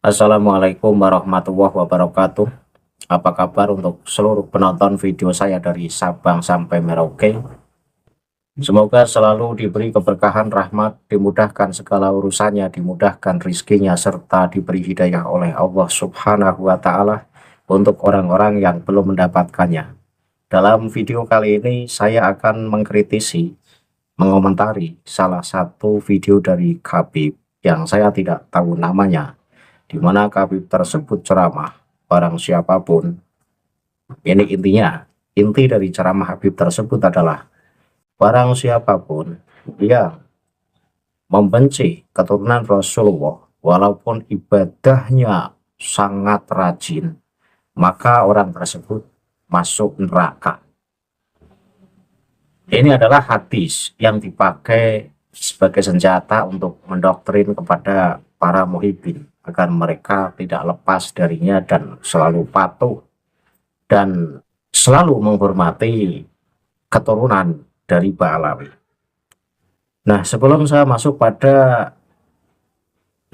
Assalamualaikum warahmatullahi wabarakatuh. Apa kabar untuk seluruh penonton video saya dari Sabang sampai Merauke? Semoga selalu diberi keberkahan, rahmat, dimudahkan segala urusannya, dimudahkan rizkinya, serta diberi hidayah oleh Allah Subhanahu wa Ta'ala untuk orang-orang yang belum mendapatkannya. Dalam video kali ini, saya akan mengkritisi, mengomentari salah satu video dari Khabib yang saya tidak tahu namanya, di mana Khabib tersebut ceramah. Barang siapapun, ini inti dari ceramah Habib tersebut adalah barang siapapun yang membenci keturunan Rasulullah walaupun ibadahnya sangat rajin, maka orang tersebut masuk neraka. Ini adalah hadis yang dipakai sebagai senjata untuk mendoktrin kepada para muhibbin agar mereka tidak lepas darinya dan selalu patuh dan selalu menghormati keturunan dari Ba'alawi. Nah, sebelum saya masuk pada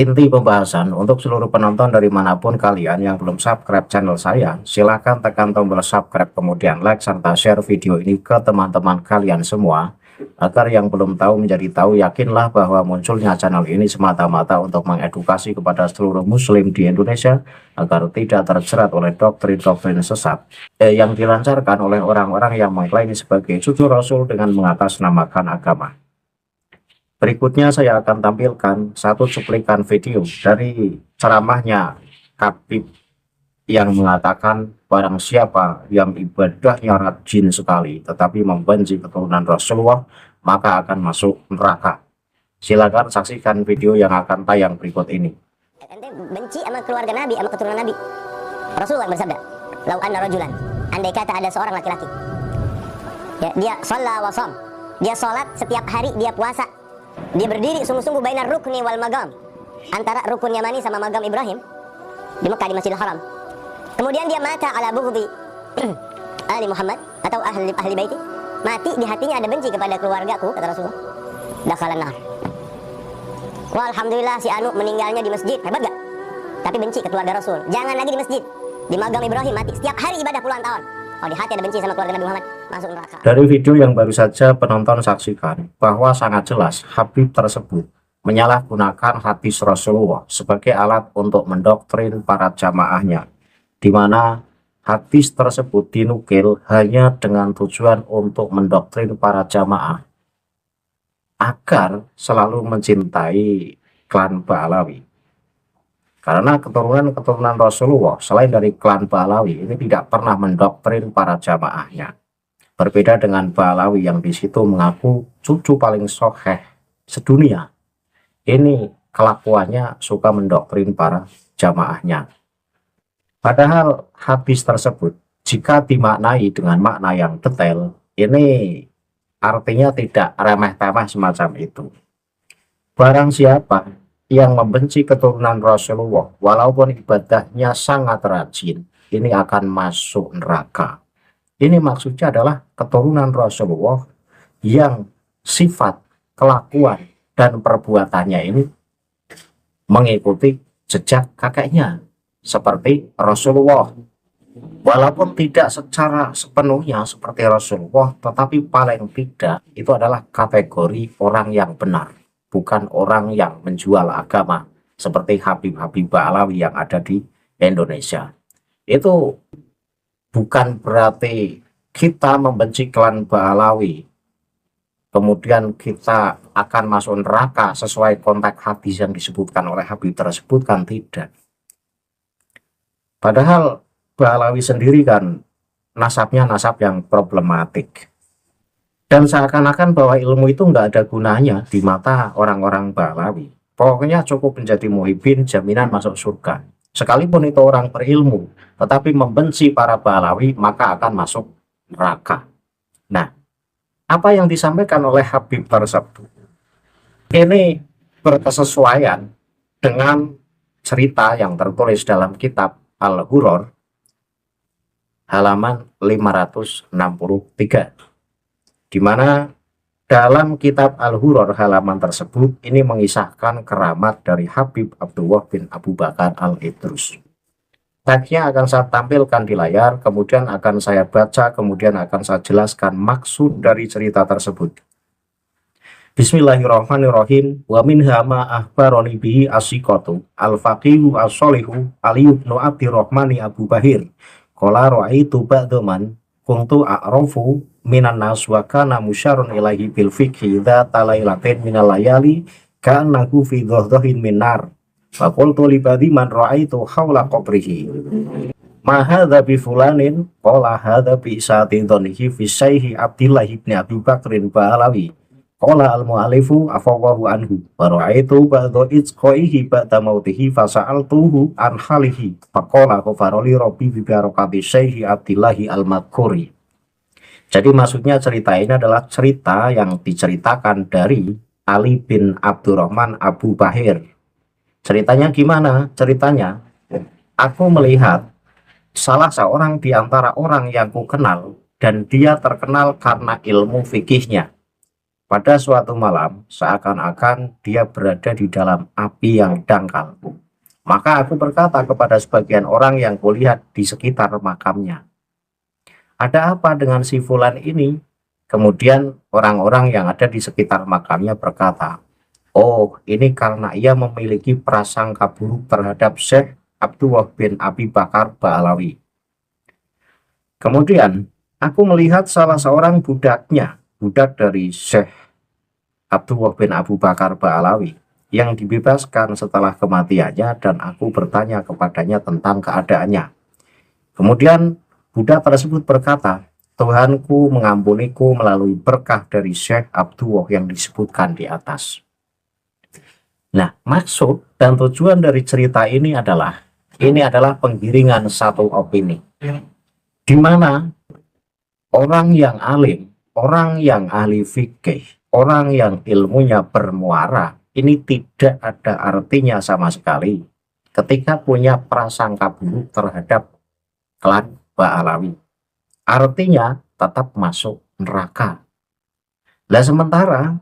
inti pembahasan, untuk seluruh penonton dari manapun kalian yang belum subscribe channel saya, silahkan tekan tombol subscribe, kemudian like serta share video ini ke teman-teman kalian semua, agar yang belum tahu menjadi tahu. Yakinlah bahwa munculnya channel ini semata-mata untuk mengedukasi kepada seluruh muslim di Indonesia agar tidak terjerat oleh doktrin-doktrin sesat yang dilancarkan oleh orang-orang yang mengklaim sebagai cucu Rasul dengan mengatasnamakan agama. Berikutnya saya akan tampilkan satu cuplikan video dari ceramahnya Khabib yang mengatakan barang siapa yang ibadahnya rajin sekali tetapi membenci keturunan Rasulullah maka akan masuk neraka. Silakan saksikan video yang akan tayang berikut ini. Ente benci sama keluarga Nabi, sama keturunan Nabi. Rasulullah bersabda, "Lau anna rajulan," andai kata ada seorang laki-laki, ya, dia shalla wa sham, dia sholat setiap hari, dia puasa, dia berdiri sungguh-sungguh bainar rukni wal magam, antara rukun Yamani sama magam Ibrahim di Mekah di Masjidil Haram. Kemudian dia mata ala bughdi Ali Muhammad atau ahli baiti, mati di hatinya ada benci kepada keluargaku, kata Rasulullah, dakhalan nar. Wah, alhamdulillah si Anu meninggalnya di masjid, hebat gak? Tapi benci ke keluarga Rasul. Jangan lagi di masjid, di magam Ibrahim mati, setiap hari ibadah puluhan tahun. Kalau di hati ada benci sama keluarga Nabi Muhammad, masuk neraka. Dari video yang baru saja penonton saksikan, bahwa sangat jelas Habib tersebut menyalahgunakan hadis Rasulullah sebagai alat untuk mendoktrin para jamaahnya, di mana hadis tersebut dinukil hanya dengan tujuan untuk mendoktrin para jamaah agar selalu mencintai klan Ba'alawi. Karena keturunan Rasulullah selain dari klan Ba'alawi ini tidak pernah mendoktrin para jamaahnya. Berbeda dengan Ba'alawi yang di situ mengaku cucu paling soheh sedunia. Ini kelakuannya suka mendoktrin para jamaahnya. Padahal hadis tersebut jika dimaknai dengan makna yang detail, ini artinya tidak remeh-temeh semacam itu. Barang siapa yang membenci keturunan Rasulullah walaupun ibadahnya sangat rajin, ini akan masuk neraka. Ini maksudnya adalah keturunan Rasulullah yang sifat, kelakuan, dan perbuatannya ini mengikuti jejak kakeknya seperti Rasulullah. Walaupun tidak secara sepenuhnya seperti Rasulullah, tetapi paling tidak itu adalah kategori orang yang benar, bukan orang yang menjual agama seperti Habib-Habib Ba'alawi yang ada di Indonesia. Itu bukan berarti kita membenci klan Ba'alawi kemudian kita akan masuk neraka sesuai konteks hadis yang disebutkan oleh Habib tersebut, kan tidak. Padahal Ba'alawi sendiri kan nasabnya nasab yang problematik, dan seakan-akan bahwa ilmu itu nggak ada gunanya di mata orang-orang Ba'alawi. Pokoknya cukup menjadi muhibbin, jaminan masuk surga. Sekalipun itu orang berilmu tetapi membenci para Ba'alawi, maka akan masuk neraka. Nah, apa yang disampaikan oleh Habib tersebut ini berkesesuaian dengan cerita yang tertulis dalam kitab Al-Hurur halaman 563, di mana dalam kitab Al-Hurr halaman tersebut ini mengisahkan keramat dari Habib Abdullah bin Abu Bakar Al-Idrus. Tagnya akan saya tampilkan di layar, kemudian akan saya baca, kemudian akan saya jelaskan maksud dari cerita tersebut. Bismillahirrahmanirrahim. Wa minha ma ahbaroni bihi asyiqatu al-faqihu as-solihu Ali ibn Abdirrahmani Abu Bahir qala ra'aitu ba'daman kuntu a'rafu minan nas wa kana musyarun ilahi bil fiqhi dzata lailatin minal layali ka'annahu fi dhahdhahin min nar wa qultu li badi man ra'aitu hawla qabrihi ma hadza bi fulanin qala hadza bi sa'ati dhanihi fi syaihi Abdillah ibn Abi Bakrin Ba'alawi qala al-mu'alifu afawahu anhu wa ra'aitu ba'da itsqaihi ba'da mautihi fasa'altuhu an halihi faqala ghafarali rabbi bi barakati syaihi Abdillahi al-Madhkuri. Jadi maksudnya cerita ini adalah cerita yang diceritakan dari Ali bin Abdurrahman Abu Bahir. Ceritanya gimana? Ceritanya, aku melihat salah seorang di antara orang yang ku kenal dan dia terkenal karena ilmu fikihnya. Pada suatu malam, seakan-akan dia berada di dalam api yang dangkal. Maka aku berkata kepada sebagian orang yang kulihat di sekitar makamnya, ada apa dengan si fulan ini? Kemudian orang-orang yang ada di sekitar makamnya berkata, oh, ini karena ia memiliki prasangka buruk terhadap Syekh Abdullah bin Abi Bakar Ba'alawi. Kemudian aku melihat salah seorang budaknya, budak dari Syekh Abdullah bin Abu Bakar Ba'alawi yang dibebaskan setelah kematiannya, dan aku bertanya kepadanya tentang keadaannya. Kemudian budak tersebut berkata, Tuhanku mengampuniku melalui berkah dari Syekh Abdullah yang disebutkan di atas. Nah, maksud dan tujuan dari cerita ini adalah penggiringan satu opini, di mana orang yang alim, orang yang ahli fikih, orang yang ilmunya bermuara, ini tidak ada artinya sama sekali ketika punya prasangka buruk terhadap klan Ba'alawi. Artinya tetap masuk neraka. Nah, sementara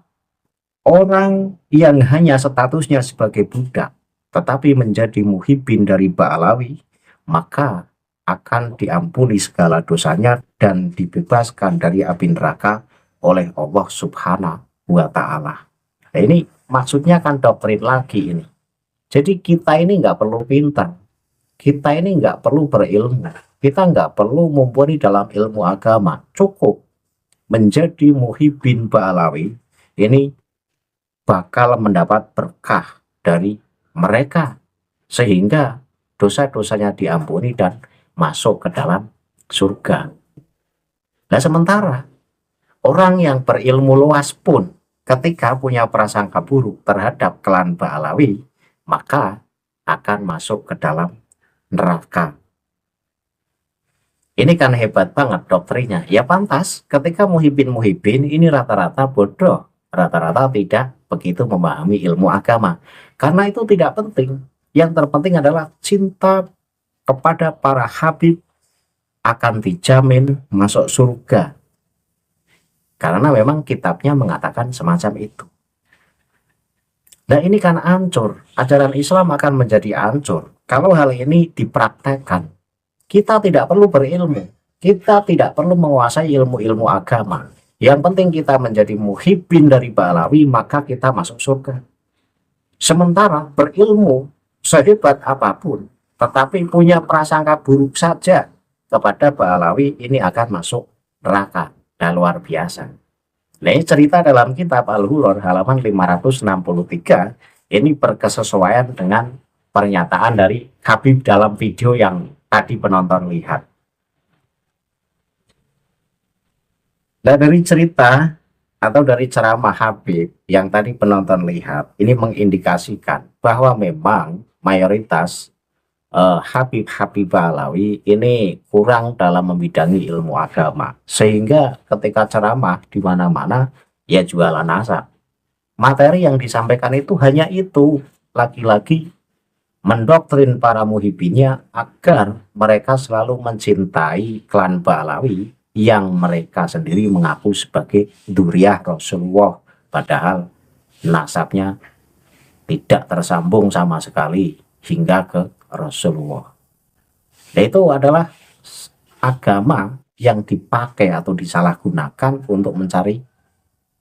orang yang hanya statusnya sebagai budak tetapi menjadi muhibbin dari Ba'alawi, maka akan diampuni segala dosanya dan dibebaskan dari api neraka oleh Allah Subhanahu wa Ta'ala. Nah, ini maksudnya kan doktrin lagi ini. Jadi kita ini nggak perlu pintar, kita ini nggak perlu berilmu, kita nggak perlu mumpuni dalam ilmu agama. Cukup menjadi muhibbin Ba'alawi, ini bakal mendapat berkah dari mereka sehingga dosa-dosanya diampuni dan masuk ke dalam surga. Nah, sementara orang yang berilmu luas pun ketika punya prasangka buruk terhadap klan Ba'alawi, maka akan masuk ke dalam neraka. Ini kan hebat banget doktrinnya. Ya pantas ketika muhibbin ini rata-rata bodoh, rata-rata tidak begitu memahami ilmu agama. Karena itu tidak penting. Yang terpenting adalah cinta kepada para habib akan dijamin masuk surga. Karena memang kitabnya mengatakan semacam itu. Nah, ini kan hancur. Ajaran Islam akan menjadi hancur kalau hal ini dipraktekkan. Kita tidak perlu berilmu, kita tidak perlu menguasai ilmu-ilmu agama. Yang penting kita menjadi muhibbin dari Ba'alawi, maka kita masuk surga. Sementara berilmu sehebat apapun, tetapi punya prasangka buruk saja kepada Ba'alawi, ini akan masuk neraka. Nah, luar biasa. Nah, ini cerita dalam kitab Al-Hurr halaman 563. Ini berkesesuaian dengan pernyataan dari Habib dalam video yang tadi penonton lihat. Nah, dari cerita atau dari ceramah Habib yang tadi penonton lihat, ini mengindikasikan bahwa memang mayoritas Habib Ba'alawi ini kurang dalam membidangi ilmu agama, sehingga ketika ceramah di mana-mana ya jualan asap. Materi yang disampaikan itu hanya itu, lagi-lagi mendoktrin para muhibbinnya agar mereka selalu mencintai klan Ba'alawi yang mereka sendiri mengaku sebagai dzurriyyah Rasulullah, padahal nasabnya tidak tersambung sama sekali hingga ke Rasulullah. Nah, itu adalah agama yang dipakai atau disalahgunakan untuk mencari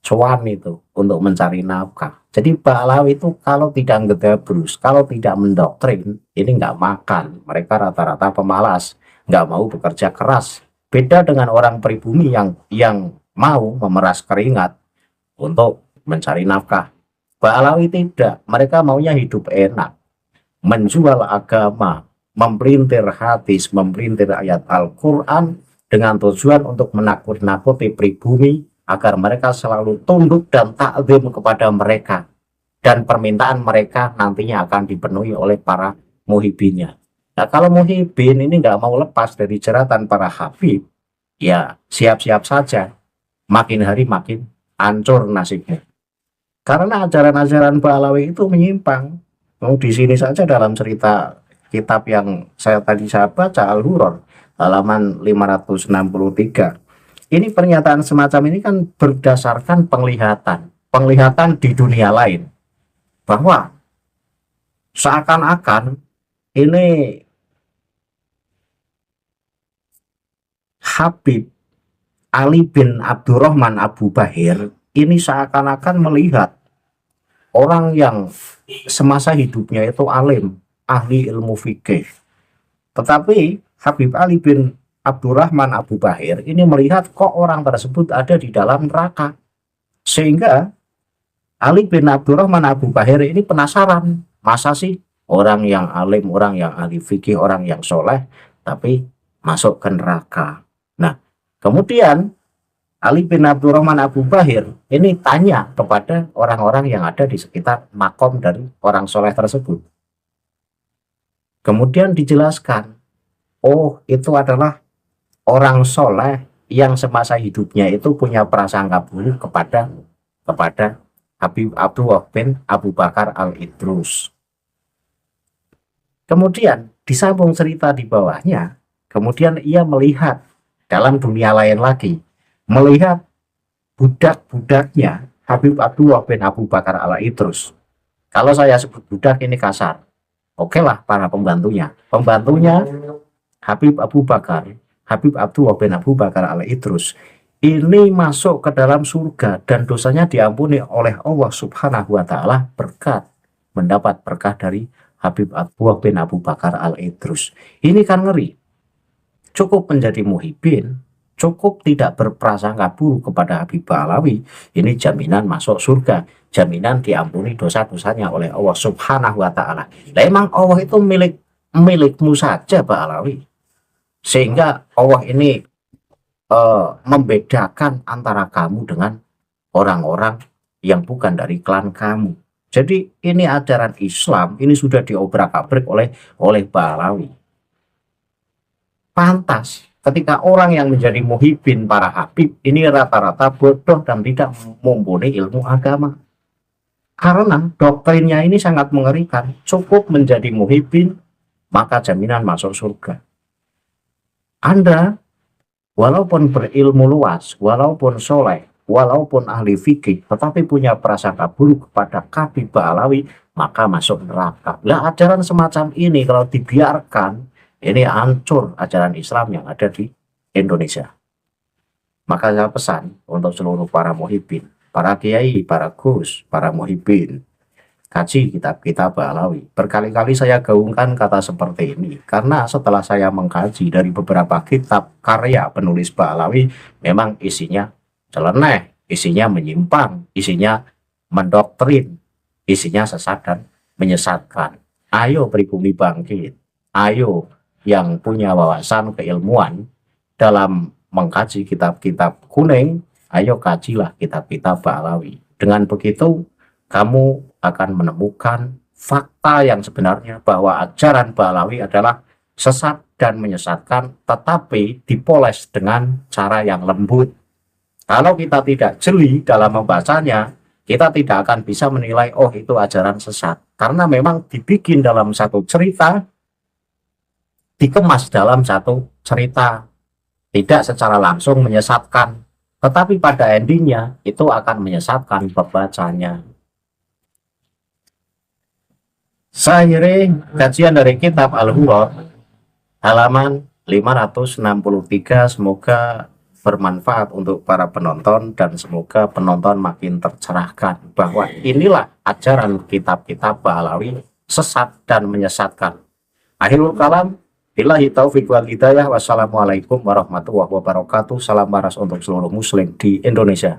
cuan, itu untuk mencari nafkah. Jadi Ba'alawi itu kalau tidak ngedabrus, kalau tidak mendoktrin, ini nggak makan. Mereka rata-rata pemalas, nggak mau bekerja keras. Beda dengan orang pribumi yang mau memeras keringat untuk mencari nafkah. Ba'alawi tidak, mereka maunya hidup enak, menjual agama, mempelintir hadis, mempelintir ayat Al-Quran dengan tujuan untuk menakut-nakuti pribumi agar mereka selalu tunduk dan takzim kepada mereka, dan permintaan mereka nantinya akan dipenuhi oleh para muhibinnya. Nah, kalau muhibin ini nggak mau lepas dari jeratan para habib, ya siap-siap saja makin hari makin hancur nasibnya. Karena ajaran-ajaran Ba'alawi itu menyimpang. Di sini saja dalam cerita kitab yang saya baca, Al-Hurr, halaman 563. Ini pernyataan semacam ini kan berdasarkan penglihatan di dunia lain, bahwa seakan-akan ini Habib Ali bin Abdurrahman Abu Bahir ini seakan-akan melihat orang yang semasa hidupnya itu alim, ahli ilmu fikih. Tetapi Habib Ali bin Abdurrahman Abu Bahir ini melihat kok orang tersebut ada di dalam neraka. Sehingga Ali bin Abdurrahman Abu Bahir ini penasaran, masa sih orang yang alim, orang yang ahli fikih, orang yang soleh, tapi masuk ke neraka. Nah, kemudian Ali bin Abdurrahman Abu Bahir ini tanya kepada orang-orang yang ada di sekitar makom dari orang soleh tersebut. Kemudian dijelaskan, oh itu adalah orang soleh yang semasa hidupnya itu punya prasangka buruk kepada Habib Abdullah bin Abu Bakar Al-Idrus. Kemudian disambung cerita di bawahnya, kemudian ia melihat dalam dunia lain lagi, melihat budak-budaknya Habib Abdullah bin Abu Bakar Al-Idrus. Kalau saya sebut budak ini kasar, oke lah para pembantunya Habib Abdullah bin Abu Bakar Al-Idrus ini masuk ke dalam surga dan dosanya diampuni oleh Allah Subhanahu wa Ta'ala berkat mendapat berkah dari Habib Abdullah bin Abu Bakar Al-Idrus. Ini kan ngeri. Cukup menjadi muhibin, cukup tidak berprasangka buruk kepada Habib Ba'alawi, ini jaminan masuk surga, jaminan diampuni dosa-dosanya oleh Allah Subhanahu wa Ta'ala. Nah, emang Allah itu milikmu saja Ba'alawi, sehingga Allah ini membedakan antara kamu dengan orang-orang yang bukan dari klan kamu. Jadi ini ajaran Islam, ini sudah diobrak-abrik oleh Ba'alawi. Pantas ketika orang yang menjadi muhibin para habib ini rata-rata bodoh dan tidak mumpuni ilmu agama. Karena doktrinnya ini sangat mengerikan. Cukup menjadi muhibin, maka jaminan masuk surga. Anda walaupun berilmu luas, walaupun soleh, walaupun ahli fikih, tetapi punya prasangka buruk kepada Habib Ba'alawi, maka masuk neraka. Nah, ajaran semacam ini kalau dibiarkan, ini hancur ajaran Islam yang ada di Indonesia. Maka saya pesan untuk seluruh para muhibin, para kiai, para gus, para muhibin, kaji kitab-kitab Ba'alawi. Berkali-kali saya gaungkan kata seperti ini, karena setelah saya mengkaji dari beberapa kitab karya penulis Ba'alawi, memang isinya celeneh, isinya menyimpang, isinya mendoktrin, isinya sesat dan menyesatkan. Ayo pribumi bangkit, ayo yang punya wawasan keilmuan dalam mengkaji kitab-kitab kuning, ayo kajilah kitab-kitab Ba'alawi. Dengan begitu, kamu akan menemukan fakta yang sebenarnya bahwa ajaran Ba'alawi adalah sesat dan menyesatkan, tetapi dipoles dengan cara yang lembut. Kalau kita tidak jeli dalam membacanya, kita tidak akan bisa menilai, oh itu ajaran sesat. Karena memang dibikin dalam satu cerita, dikemas dalam satu cerita tidak secara langsung menyesatkan, tetapi pada endingnya itu akan menyesatkan pembacanya. Saya kajian dari kitab Al-Hurr halaman 563, semoga bermanfaat untuk para penonton dan semoga penonton makin tercerahkan bahwa inilah ajaran kitab-kitab Bahlawi sesat dan menyesatkan. Akhirul kalam, billahi taufiq wal hidayah. Wassalamualaikum warahmatullahi wabarakatuh. Salam waras untuk seluruh muslim di Indonesia.